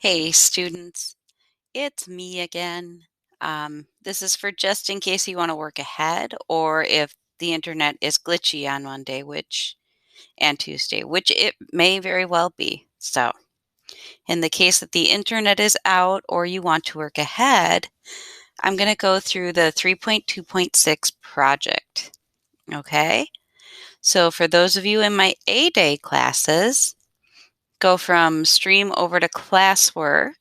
Hey students, it's me again. This is for just in case you want to work ahead or if the internet is glitchy on Monday, and Tuesday, which it may very well be. So, in the case that the internet is out or you want to work ahead, I'm going to go through the 3.2.6 project. Okay? So, for those of you in my A-Day classes, go from stream over to classwork.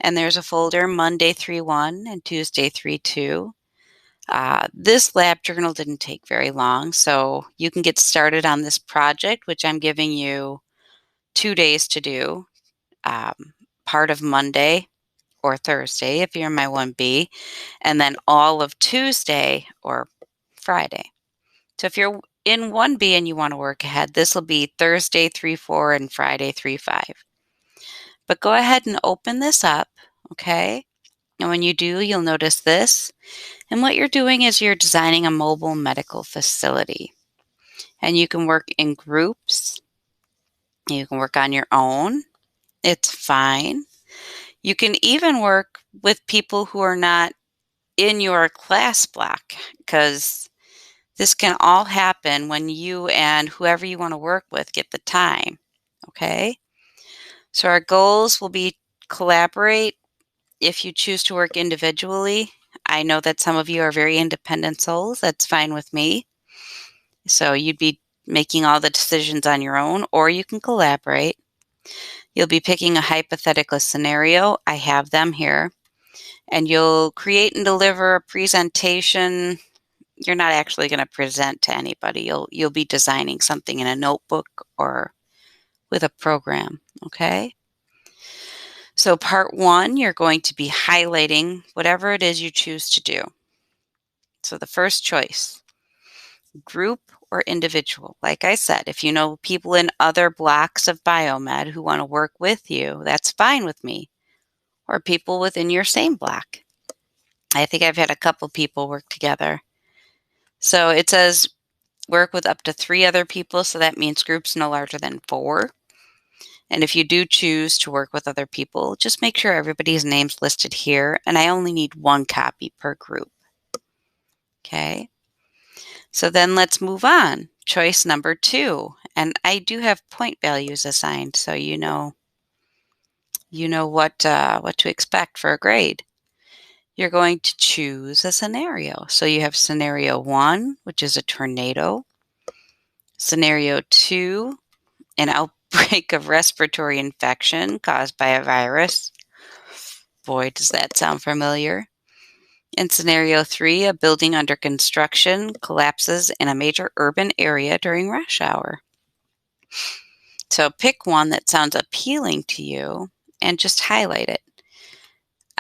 And there's a folder Monday 3.1 and Tuesday 3.2. This lab journal didn't take very long, so you can get started on this project, which I'm giving you 2 days to do. Part of Monday or Thursday if you're in my 1B, and then all of Tuesday or Friday. So if you're in 1B and you want to work ahead, this will be Thursday 3.4 and Friday 3.5. But go ahead and open this up, okay? And when you do, you'll notice this. And what you're doing is you're designing a mobile medical facility. And you can work in groups. You can work on your own. It's fine. You can even work with people who are not in your class block because this can all happen when you and whoever you want to work with get the time. Okay? So our goals will be collaborate. If you choose to work individually, I know that some of you are very independent souls. That's fine with me. So you'd be making all the decisions on your own, or you can collaborate. You'll be picking a hypothetical scenario. I have them here. And you'll create and deliver a presentation. You're not actually going to present to anybody. You'll be designing something in a notebook or with a program, okay? So part 1, you're going to be highlighting whatever it is you choose to do. So the first choice, group or individual. Like I said, if you know people in other blocks of biomed who want to work with you, that's fine with me. Or people within your same block. I think I've had a couple people work together. So it says work with up to 3 other people, so that means groups no larger than 4. And if you do choose to work with other people, just make sure everybody's name's listed here, and I only need 1 copy per group. Okay? So then let's move on. Choice number 2. And I do have point values assigned, so you know what to expect for a grade. You're going to choose a scenario. So you have scenario 1, which is a tornado. Scenario 2, an outbreak of respiratory infection caused by a virus. Boy, does that sound familiar. In scenario 3, a building under construction collapses in a major urban area during rush hour. So pick one that sounds appealing to you and just highlight it.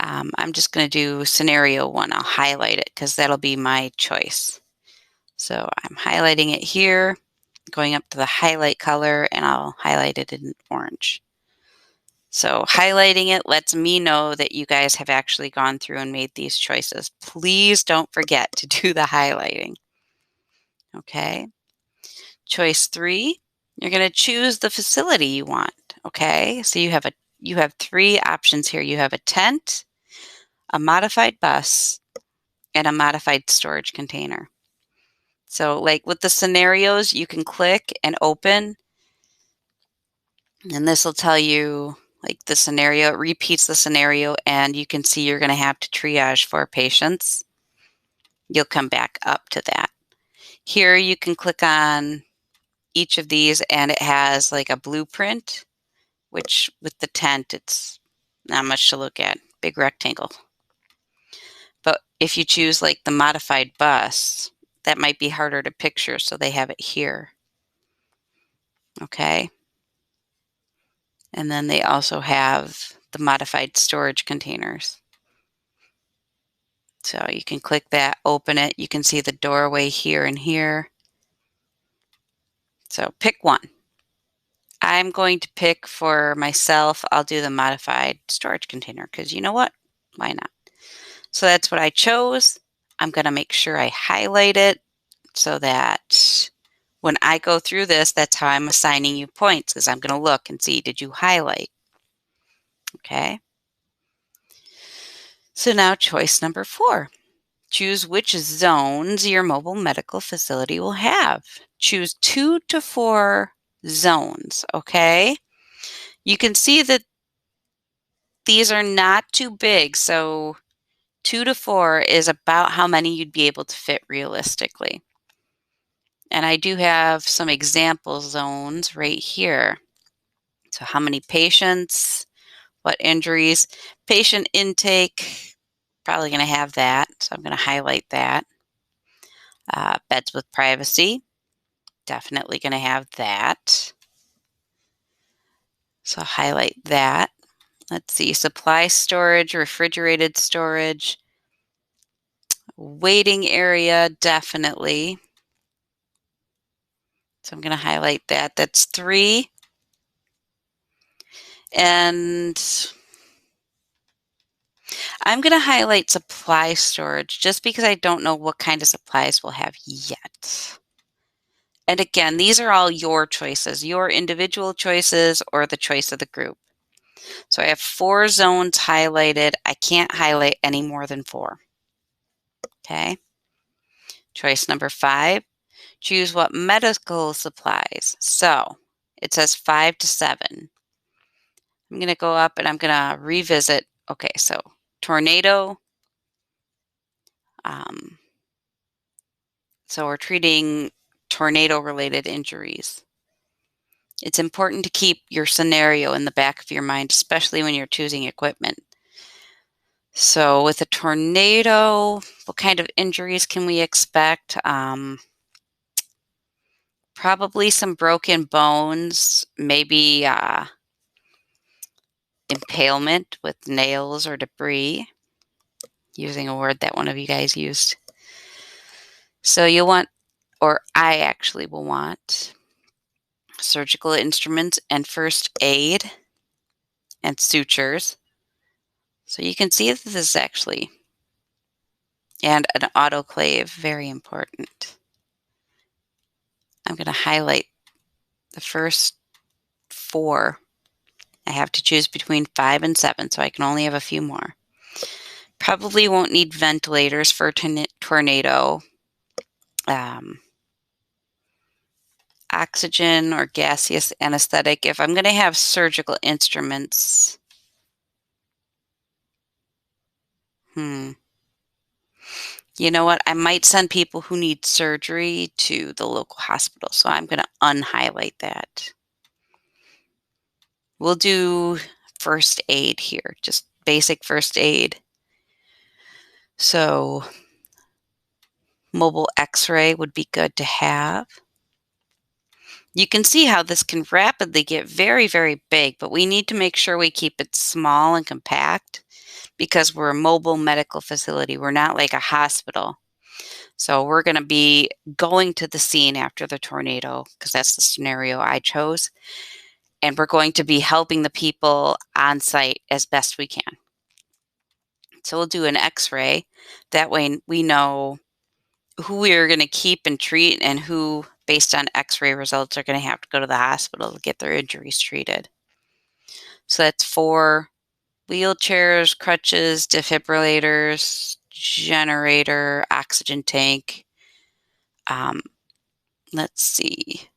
I'm just going to do scenario 1. I'll highlight it because that'll be my choice. So I'm highlighting it here, going up to the highlight color, and I'll highlight it in orange. So highlighting it lets me know that you guys have actually gone through and made these choices. Please don't forget to do the highlighting. Okay. Choice 3, you're going to choose the facility you want. Okay. So you have 3 options here. You have a tent, a modified bus, and a modified storage container. So like with the scenarios, you can click and open, and this will tell you like the scenario, it repeats the scenario, and you can see you're going to have to triage 4 patients. You'll come back up to that. Here you can click on each of these and it has like a blueprint, which with the tent, it's not much to look at, big rectangle. But if you choose like the modified bus, that might be harder to picture, so they have it here. Okay. And then they also have the modified storage containers. So you can click that, open it. You can see the doorway here and here. So pick one. I'm going to pick for myself, I'll do the modified storage container because you know what? Why not? So that's what I chose. I'm going to make sure I highlight it so that when I go through this, that's how I'm assigning you points because I'm going to look and see, did you highlight? Okay. So now choice number 4. Choose which zones your mobile medical facility will have. Choose 2 to 4 zones, okay? You can see that these are not too big, so 2 to 4 is about how many you'd be able to fit realistically. And I do have some example zones right here. So how many patients, what injuries, patient intake, probably going to have that, so I'm going to highlight that. Beds with privacy, definitely going to have that. So highlight that. Let's see, supply storage, refrigerated storage, waiting area, definitely. So I'm going to highlight that. That's 3. And I'm going to highlight supply storage just because I don't know what kind of supplies we'll have yet. And again, these are all your choices, your individual choices or the choice of the group. So I have 4 zones highlighted. I can't highlight any more than 4. Okay. Choice number 5, choose what medical supplies. So it says 5 to 7. I'm going to go up and I'm going to revisit. Okay, so tornado. So we're treating tornado-related injuries. It's important to keep your scenario in the back of your mind, especially when you're choosing equipment. So with a tornado, what kind of injuries can we expect? Probably some broken bones, maybe impalement with nails or debris, using a word that one of you guys used. So you'll want, or I actually will want, surgical instruments and first aid and sutures. So you can see that this is actually, and an autoclave, very important. I'm going to highlight the first 4. I have to choose between 5 and 7, so I can only have a few more. Probably won't need ventilators for a tornado. Oxygen or gaseous anesthetic. If I'm going to have surgical instruments, you know what? I might send people who need surgery to the local hospital, so I'm going to unhighlight that. We'll do first aid here, just basic first aid. So mobile x-ray would be good to have. You can see how this can rapidly get very, very big, but we need to make sure we keep it small and compact because we're a mobile medical facility. We're not like a hospital. So we're going to be going to the scene after the tornado because that's the scenario I chose. And we're going to be helping the people on site as best we can. So we'll do an x-ray. That way we know who we are going to keep and treat and who, based on x-ray results, are going to have to go to the hospital to get their injuries treated. So that's 4 wheelchairs, crutches, defibrillators, generator, oxygen tank. Let's see.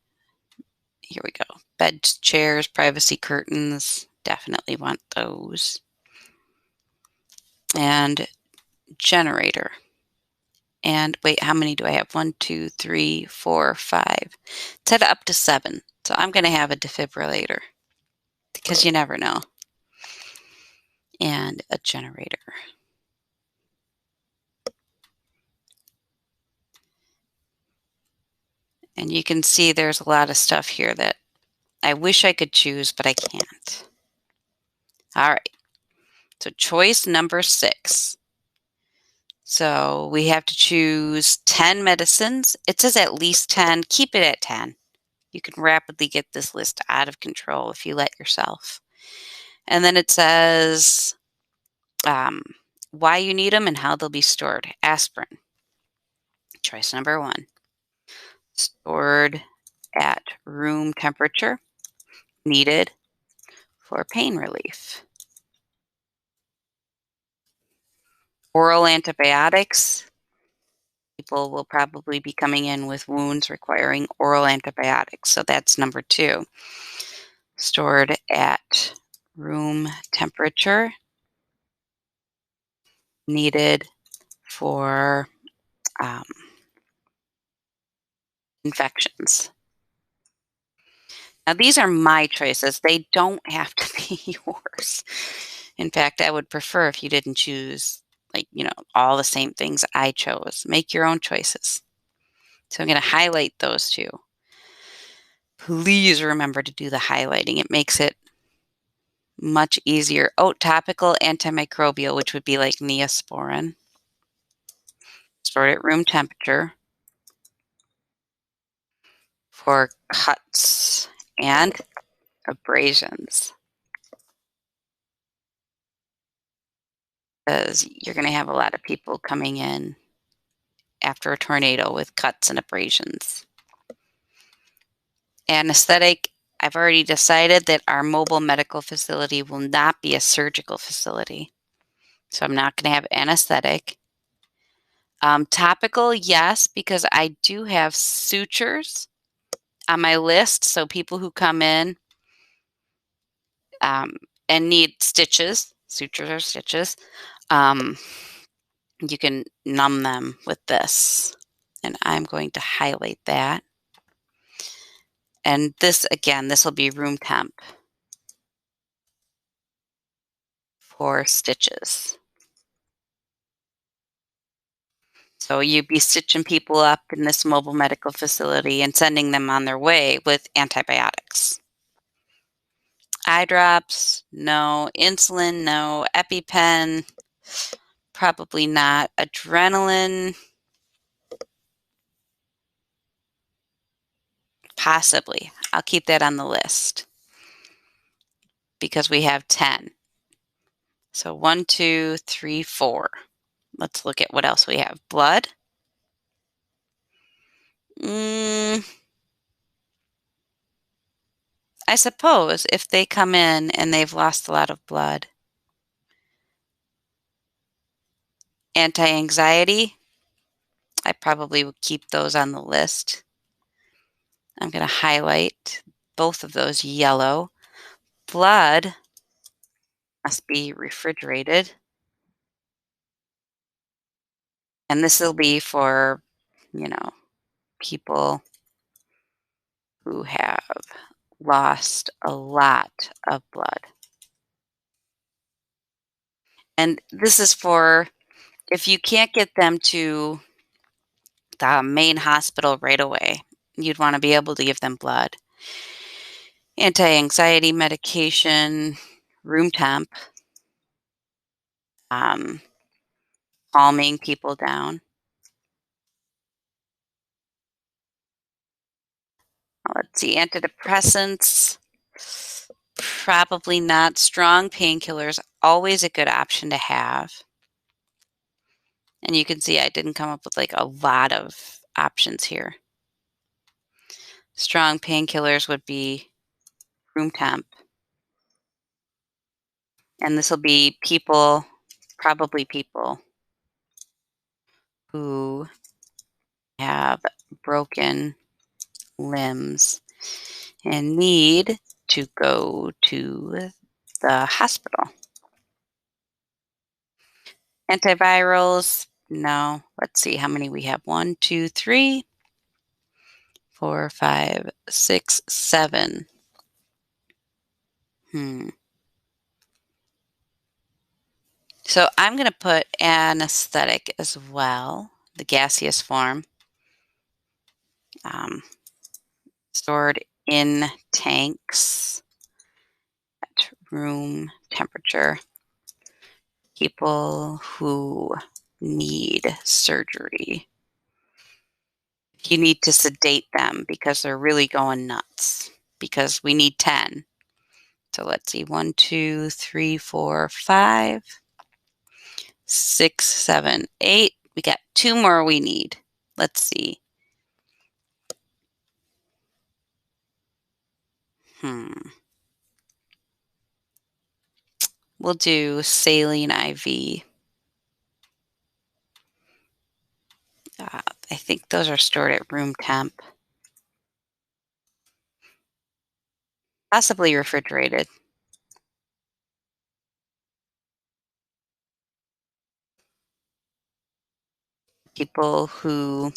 Here we go. Bed, chairs, privacy curtains. Definitely want those. And generator. And wait, how many do I have? 1, 2, 3, 4, 5. It's set up to 7. So I'm going to have a defibrillator because you never know. And a generator. And you can see there's a lot of stuff here that I wish I could choose, but I can't. All right. So choice number 6. So we have to choose 10 medicines. It says at least 10. Keep it at 10. You can rapidly get this list out of control if you let yourself. And then it says why you need them and how they'll be stored. Aspirin. Choice number 1. Stored at room temperature. Needed for pain relief. Oral antibiotics. People will probably be coming in with wounds requiring oral antibiotics. So that's number 2. Stored at room temperature. Needed for um, infections. Now, these are my choices. They don't have to be yours. In fact, I would prefer if you didn't choose, like, all the same things I chose. Make your own choices. So I'm going to highlight those 2. Please remember to do the highlighting. It makes it much easier. Oh, topical antimicrobial, which would be like Neosporin. Stored at room temperature for cuts and abrasions. Because you're going to have a lot of people coming in after a tornado with cuts and abrasions. Anesthetic, I've already decided that our mobile medical facility will not be a surgical facility. So I'm not going to have anesthetic. Topical, yes, because I do have sutures on my list. So people who come in and need stitches, sutures are stitches, you can numb them with this. And I'm going to highlight that. And this, again, this will be room temp for stitches. So you'd be stitching people up in this mobile medical facility and sending them on their way with antibiotics. Eye drops, no. Insulin, no. EpiPen, probably not. Adrenaline, possibly. I'll keep that on the list because we have 10. So 1, 2, 3, 4. Let's look at what else we have. Blood. I suppose if they come in and they've lost a lot of blood. Anti-anxiety, I probably would keep those on the list. I'm going to highlight both of those yellow. Blood must be refrigerated. And this will be for, people who have lost a lot of blood. And this is for if you can't get them to the main hospital right away, you'd want to be able to give them blood. Anti-anxiety medication, room temp, calming people down. Let's see, antidepressants, probably not. Strong painkillers, always a good option to have. And you can see I didn't come up with like a lot of options here. Strong painkillers would be room temp. And this will be people, probably people who have broken limbs and need to go to the hospital. Antivirals, no. Let's see how many we have. 1, 2, 3, 4, 5, 6, 7. So I'm going to put anesthetic as well, the gaseous form, stored in tanks at room temperature. People who need surgery. You need to sedate them because they're really going nuts because we need 10. So let's see, 1, 2, 3, 4, 5, 6, 7, 8. We got 2 more we need. Let's see. We'll do saline IV. I think those are stored at room temp, possibly refrigerated. People who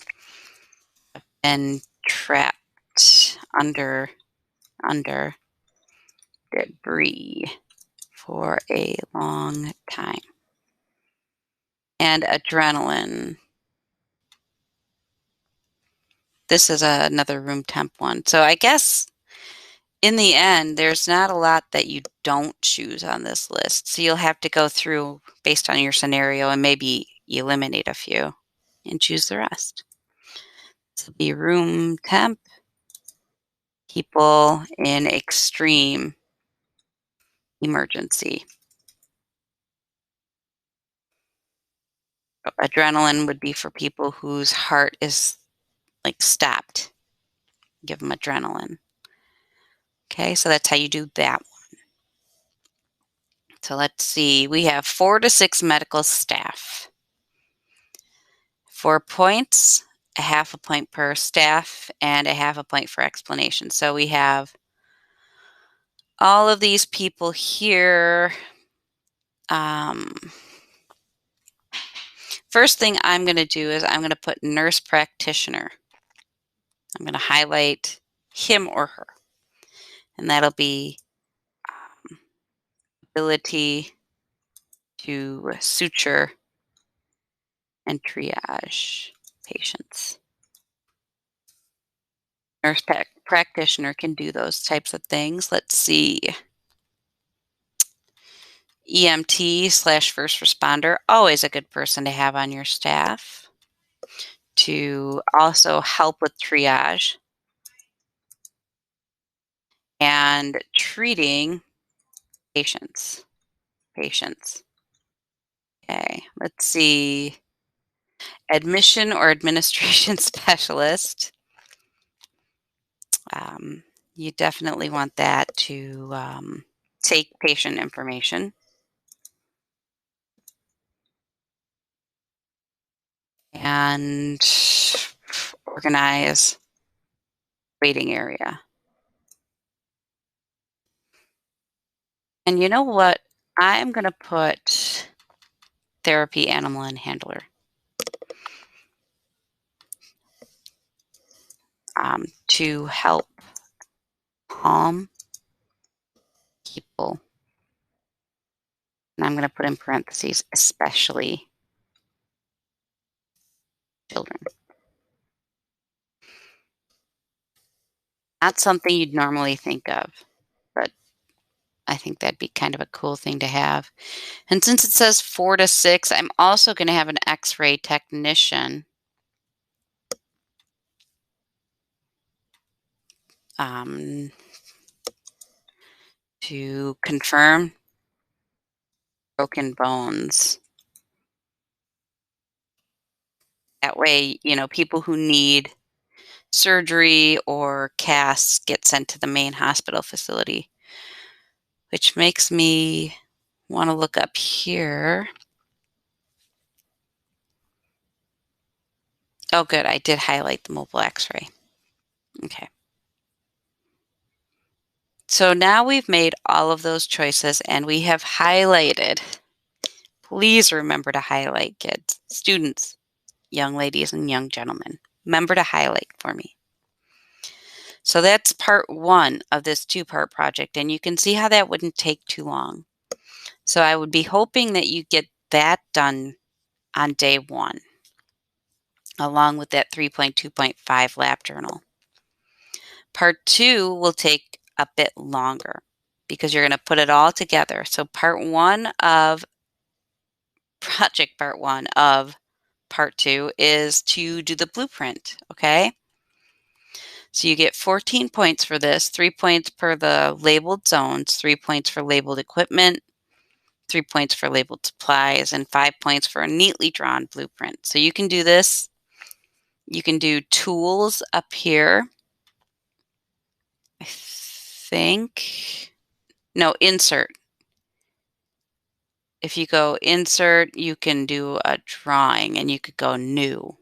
have been trapped under debris for a long time. And adrenaline. This is another room temp one. So I guess in the end, there's not a lot that you don't choose on this list. So you'll have to go through based on your scenario and maybe eliminate a few and choose the rest. So the room temp, people in extreme emergency. Adrenaline would be for people whose heart is like stopped. Give them adrenaline. Okay, so that's how you do that one. So let's see. We have 4 to 6 medical staff. 4 points, a half a point per staff, and a half a point for explanation. So we have all of these people here. First thing I'm going to do is I'm going to put nurse practitioner. I'm going to highlight him or her. And that'll be ability to suture and triage patients. Nurse practitioner can do those types of things. Let's see. EMT/first responder, always a good person to have on your staff to also help with triage and treating patients. Okay, let's see. Admission or administration specialist. You definitely want that to take patient information. And organize waiting area. And you know what? I'm going to put therapy animal and handler. To help calm people. And I'm going to put in parentheses, especially children. Not something you'd normally think of, but I think that'd be kind of a cool thing to have. And since it says 4 to 6, I'm also going to have an X-ray technician. To confirm broken bones. That way, people who need surgery or casts get sent to the main hospital facility, which makes me want to look up here. Oh, good. I did highlight the mobile X-ray. Okay. So now we've made all of those choices and we have highlighted. Please remember to highlight, kids, students, young ladies, and young gentlemen. Remember to highlight for me. So that's part 1 of this 2-part project, and you can see how that wouldn't take too long. So I would be hoping that you get that done on day 1, along with that 3.2.5 lab journal. Part 2 will take a bit longer because you're going to put it all together. So part 1 of part 2 is to do the blueprint, okay? So you get 14 points for this, 3 points per the labeled zones, 3 points for labeled equipment, 3 points for labeled supplies, and 5 points for a neatly drawn blueprint. So you can do this. You can do tools up here. I think, no, insert. If you go insert, you can do a drawing and you could go new.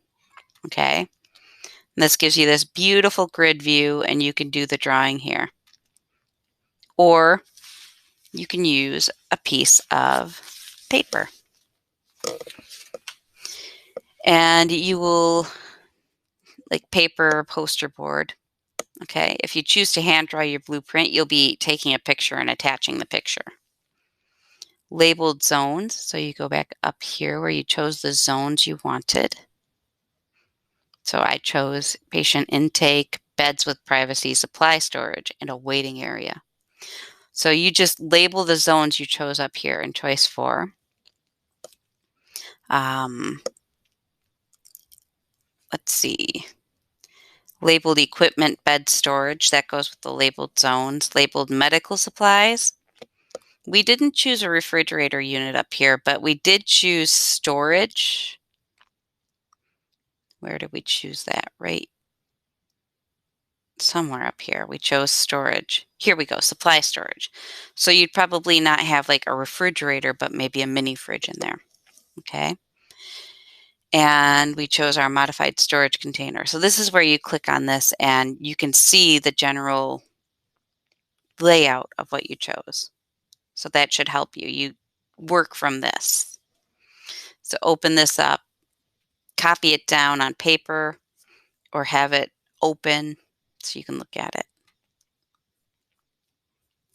okay? And this gives you this beautiful grid view, and you can do the drawing here. Or you can use a piece of paper. And you will, like paper or poster board, okay? If you choose to hand draw your blueprint, you'll be taking a picture and attaching the picture. Labeled zones, so you go back up here where you chose the zones you wanted. So I chose patient intake, beds with privacy, supply storage, and a waiting area. So you just label the zones you chose up here in choice 4. Let's see. Labeled equipment, bed storage, that goes with the labeled zones. Labeled medical supplies. We didn't choose a refrigerator unit up here, but we did choose storage. Where did we choose that? Right somewhere up here. We chose storage. Here we go, supply storage. So you'd probably not have like a refrigerator, but maybe a mini fridge in there. Okay. And we chose our modified storage container. So this is where you click on this and you can see the general layout of what you chose. So that should help you. You work from this. So open this up, copy it down on paper, or have it open so you can look at it.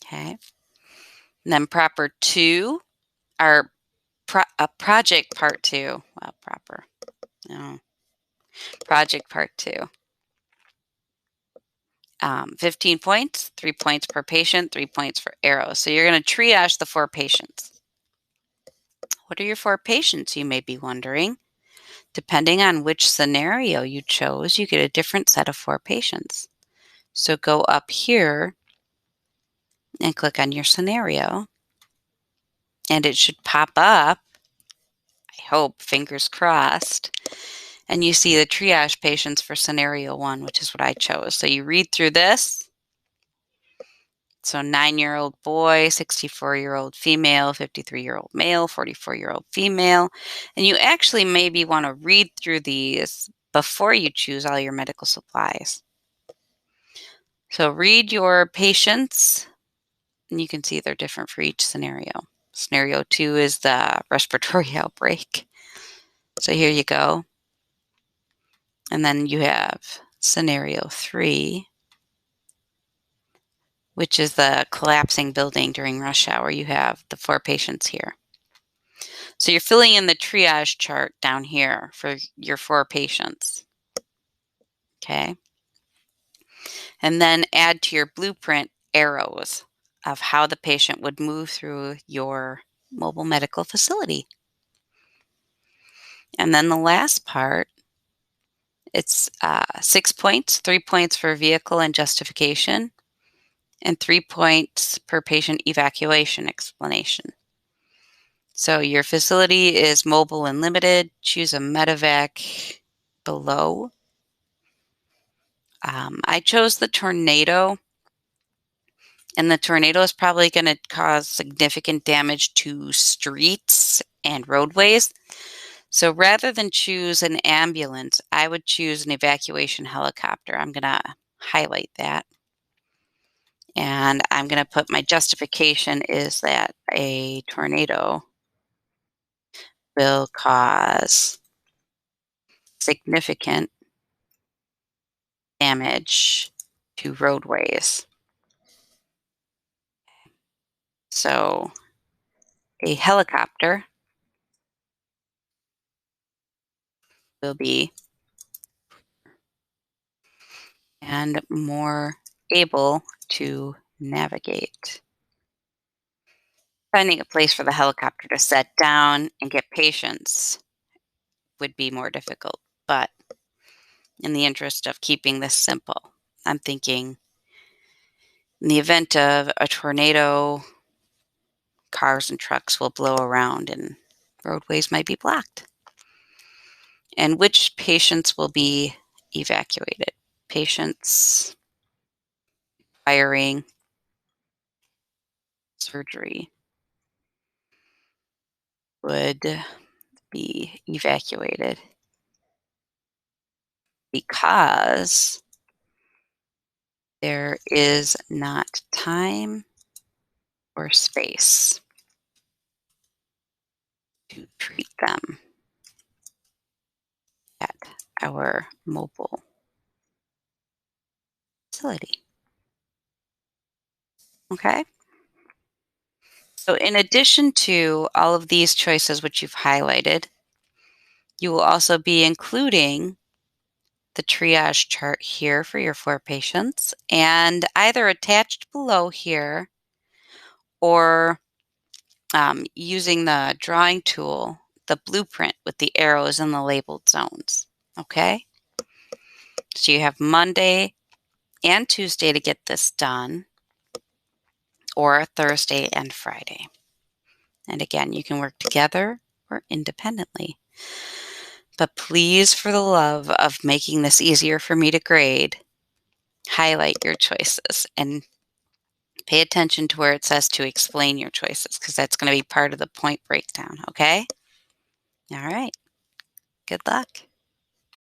Okay. And then proper 2, our project part 2. Well, proper. No. Project part 2. 15 points, 3 points per patient, 3 points for arrows. So you're going to triage the 4 patients. What are your 4 patients, you may be wondering? Depending on which scenario you chose, you get a different set of 4 patients. So go up here and click on your scenario, and it should pop up, I hope, fingers crossed, and you see the triage patients for scenario 1, which is what I chose. So you read through this. So 9-year-old boy, 64-year-old female, 53-year-old male, 44-year-old female. And you actually maybe want to read through these before you choose all your medical supplies. So read your patients, and you can see they're different for each scenario. Scenario 2 is the respiratory outbreak. So here you go. And then you have scenario 3, which is the collapsing building during rush hour. You have the 4 patients here. So you're filling in the triage chart down here for your 4 patients. Okay. And then add to your blueprint arrows of how the patient would move through your mobile medical facility. And then the last part, it's 6 points, 3 points for vehicle and justification, and 3 points per patient evacuation explanation. So your facility is mobile and limited. Choose a medevac below. I chose the tornado, and the tornado is probably going to cause significant damage to streets and roadways. So rather than choose an ambulance, I would choose an evacuation helicopter. I'm going to highlight that. And I'm going to put my justification is that a tornado will cause significant damage to roadways. So a helicopter will be and more able to navigate. Finding a place for the helicopter to set down and get patients would be more difficult, but in the interest of keeping this simple, I'm thinking in the event of a tornado, cars and trucks will blow around and roadways might be blocked. And which patients will be evacuated? Patients requiring surgery would be evacuated. because there is not time or space to treat them at our mobile facility. Okay? So, in addition to all of these choices which you've highlighted, you will also be including the triage chart here for your 4 patients, and either attached below here or using the drawing tool, the blueprint with the arrows and the labeled zones. Okay? So you have Monday and Tuesday to get this done, or Thursday and Friday. And again, you can work together or independently. But please, for the love of making this easier for me to grade, highlight your choices and pay attention to where it says to explain your choices, because that's going to be part of the point breakdown, okay? All right. Good luck.